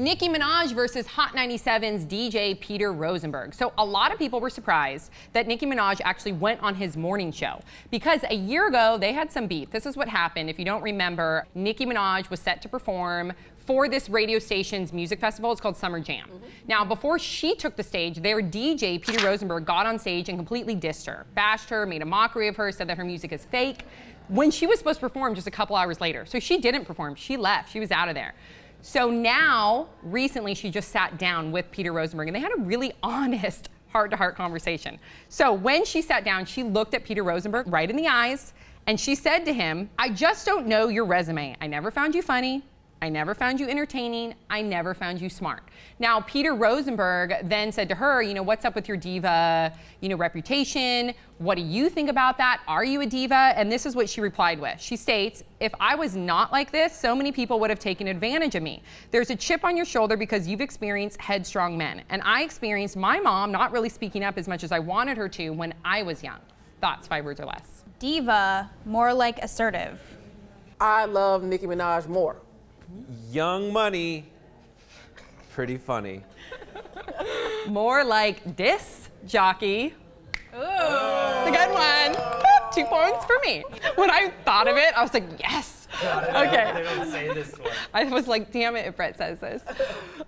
Nicki Minaj versus Hot 97's DJ Peter Rosenberg. So a lot of people were surprised that Nicki Minaj actually went on his morning show because a year ago they had some beef. This is what happened. If you don't remember, Nicki Minaj was set to perform for this radio station's music festival. It's called Summer Jam. Now, before she took the stage, their DJ, Peter Rosenberg, got on stage and completely dissed her, bashed her, made a mockery of her, said that her music is fake, when she was supposed to perform just a couple hours later. So she didn't perform, she left, she was out of there. So now, recently, she just sat down with Peter Rosenberg and they had a really honest heart-to-heart conversation. So when she sat down, she looked at Peter Rosenberg right in the eyes and she said to him, "I just don't know your resume. I never found you funny. I never found you entertaining. I never found you smart." Now, Peter Rosenberg then said to her, you know, what's up with your diva, reputation? What do you think about that? Are you a diva? And this is what she replied with. She states, "If I was not like this, so many people would have taken advantage of me. There's a chip on your shoulder because you've experienced headstrong men. And I experienced my mom not really speaking up as much as I wanted her to when I was young." Thoughts, 5 words or less. Diva, more like assertive. I love Nicki Minaj more. Young Money, pretty funny. More like disc jockey. Ooh. It's a good one. 2 points for me. When I thought of it, I was like, yes. Okay. They don't say this one. I was like, damn it if Brett says this.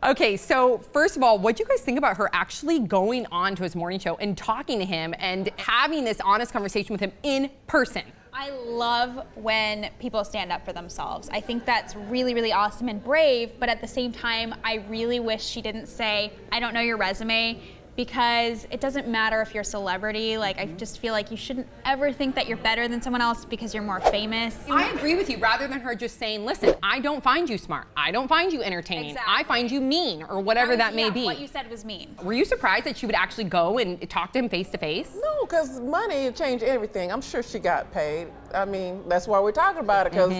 Okay, so first of all, what do you guys think about her actually going on to his morning show and talking to him and having this honest conversation with him in person? I love when people stand up for themselves. I think that's really, really awesome and brave, but at the same time, I really wish she didn't say, "I don't know your resume," because it doesn't matter if you're a celebrity. Like, I just feel like you shouldn't ever think that you're better than someone else because you're more famous. I agree with you, rather than her just saying, listen, I don't find you smart. I don't find you entertaining. Exactly. I find you mean, or whatever that may be. What you said was mean. Were you surprised that she would actually go and talk to him face to face? No, because money changed everything. I'm sure she got paid. I mean, that's why we're talking about it, because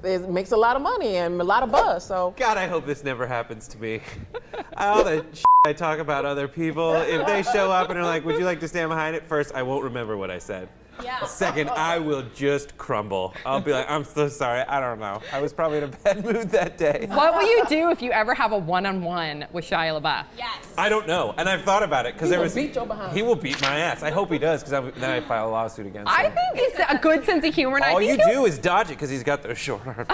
it makes a lot of money and a lot of buzz, so. God, I hope this never happens to me. All the I talk about other people, if they show up and are like, "Would you like to stand behind it?" First, I won't remember what I said. Yeah. Second, I will just crumble. I'll be like, "I'm so sorry, I don't know. I was probably in a bad mood that day." What will you do if you ever have a one-on-one with Shia LaBeouf? Yes. I don't know, and I've thought about it because there was. He will beat your behind. He will beat my ass. I hope he does, because then I file a lawsuit against him. I think he's a good sense of humor. And All I think you do is dodge it because he's got those short arms.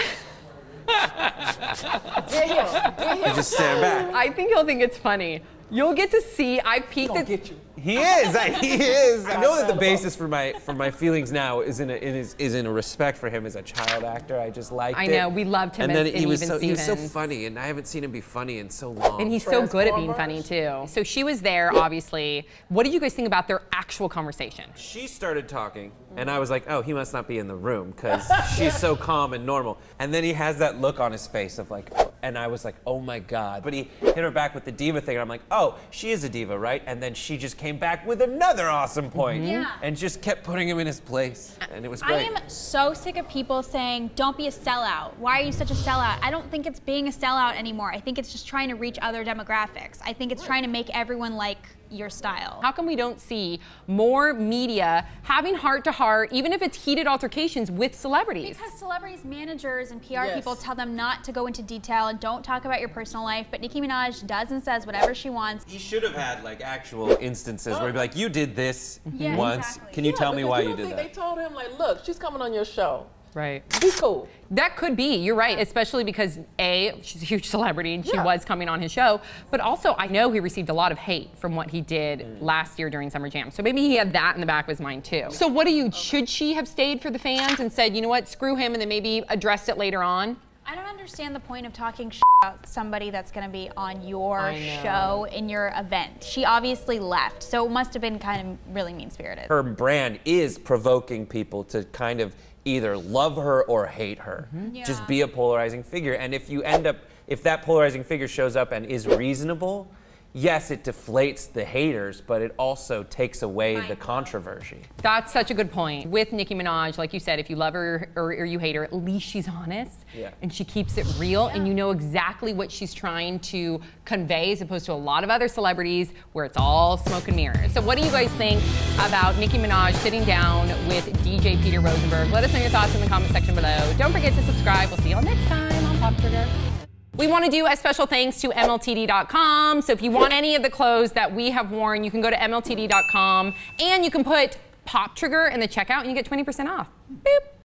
You just stand back. I think he'll think it's funny. You'll get to see. I peeked at. Get you. He is. He is. I know that the basis for my feelings now is in a respect for him as a child actor. I just liked it. I know, we loved him. And then as he was Even so Stevens. funny, and I haven't seen him be funny in so long. And he's so good at being funny too. So she was there, obviously. What did you guys think about their actual conversation? She started talking, and I was like, "Oh, he must not be in the room because she's so calm and normal." And then he has that look on his face of like, and I was like, "Oh my God!" But he hit her back with the diva thing, and I'm like, "Oh, she is a diva, right?" And then she just came back with another awesome point, and just kept putting him in his place, and it was great. I am so sick of people saying, "Don't be a sellout. Why are you such a sellout?" I don't think it's being a sellout anymore. I think it's just trying to reach other demographics. I think it's trying to make everyone like your style. How come we don't see more media having heart-to-heart, even if it's heated altercations with celebrities? Because celebrities, managers, and PR people tell them not to go into detail and don't talk about your personal life, but Nicki Minaj does and says whatever she wants. He should have had like actual instances where he'd be like, "You did this once. Exactly. Can you tell me why you did think that?" They told him, like, "Look, she's coming on your show. Right. Be cool." That could be, you're right, especially because A, she's a huge celebrity and she was coming on his show, but also I know he received a lot of hate from what he did last year during Summer Jam. So maybe he had that in the back of his mind too. So what should she have stayed for the fans and said, you know what, screw him, and then maybe addressed it later on? I don't understand the point of talking about somebody that's going to be on your show in your event. She obviously left, so it must have been kind of really mean-spirited. Her brand is provoking people to kind of either love her or hate her. Just be a polarizing figure. And if that polarizing figure shows up and is reasonable, yes, it deflates the haters, but it also takes away the controversy. That's such a good point. With Nicki Minaj, like you said, if you love her or you hate her, at least she's honest and she keeps it real and you know exactly what she's trying to convey, as opposed to a lot of other celebrities where it's all smoke and mirrors. So what do you guys think about Nicki Minaj sitting down with DJ Peter Rosenberg? Let us know your thoughts in the comment section below. Don't forget to subscribe. We'll see you all next time on Pop Trigger. We want to do a special thanks to MLTD.com. So if you want any of the clothes that we have worn, you can go to MLTD.com and you can put Pop Trigger in the checkout and you get 20% off. Boop.